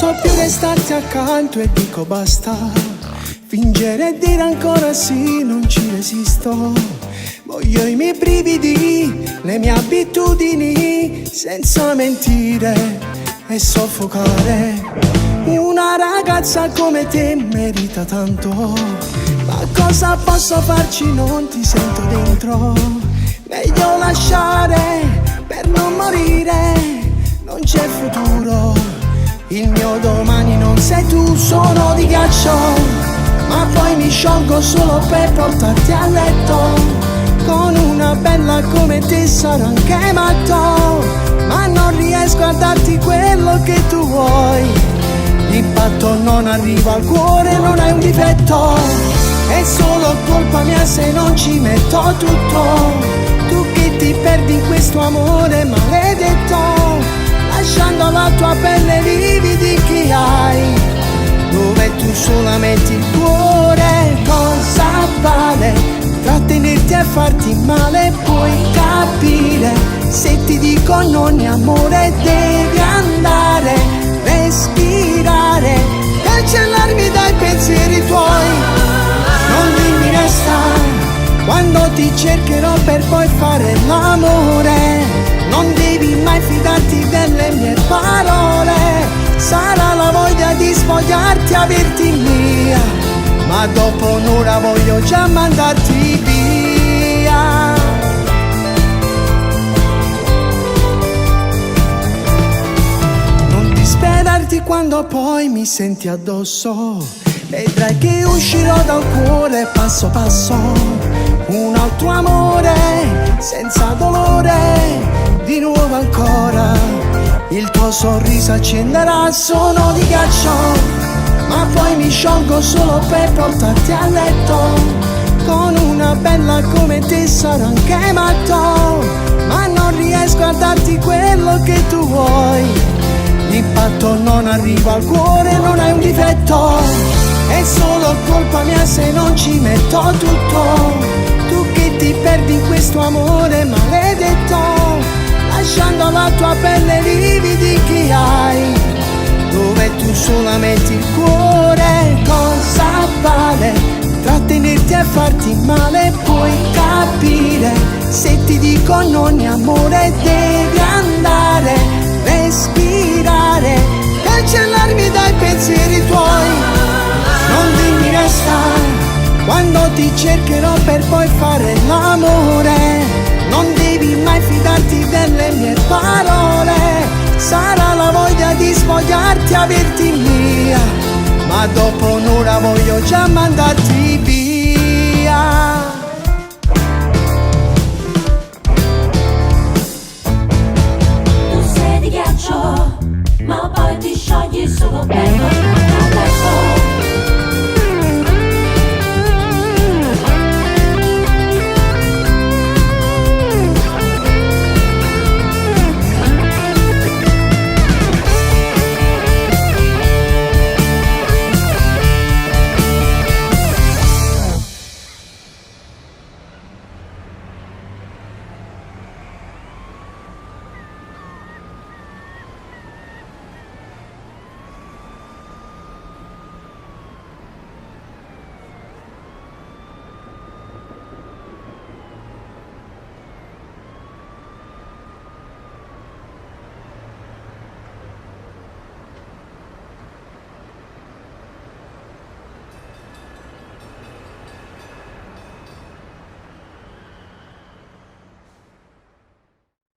So più restarti accanto e dico basta. Fingere e dire ancora sì, non ci resisto. Voglio i miei brividi, le mie abitudini, senza mentire e soffocare. Una ragazza come te merita tanto, ma cosa posso farci, non ti sento dentro. Meglio lasciare per non morire, non c'è futuro. Il mio domani non sei tu, sono di ghiaccio, ma poi mi sciolgo solo per portarti a letto. Con una bella come te sarò anche matto, ma non riesco a darti quello che tu vuoi. L'impatto non arriva al cuore, non hai un difetto. È solo colpa mia se non ci metto tutto. Tu che ti perdi in questo amore maledetto, lasciando la tua pelle lividi che hai, dove tu sola metti il cuore. Cosa vale trattenerti e farti male? Puoi capire se ti dico non è amore. Devi andare, respirare, cancellarmi dai pensieri tuoi. Non dirmi resta quando ti cercherò per poi fare l'amore. Non devi mai fidarti delle mie parole. Sarà la voglia di spogliarti, averti mia, ma dopo un'ora voglio già mandarti via. Non disperarti quando poi mi senti addosso. Vedrai che uscirò dal cuore passo passo. Un altro amore senza dolore, di nuovo ancora. Il tuo sorriso accenderà, sono di ghiaccio, ma poi mi sciolgo solo per portarti a letto. Con una bella come te sarò anche matto, ma non riesco a darti quello che tu vuoi. L'impatto non arriva al cuore, non hai un difetto. È solo colpa mia se non ci metto tutto. Tu che ti perdi in questo amore maledetto, lasciando la tua pelle lividi che hai, dove tu sola metti il cuore. Cosa vale trattenerti e farti male? Puoi capire se ti dico non è amore. Devi andare, respirare, cancellarmi dai pensieri tuoi. Non dirmi resta quando ti cercherò per poi fare l'amore. Non devi mai fidarti delle mie parole. Sarà la voglia di spogliarti, averti mia, ma dopo un'ora voglio già mandarti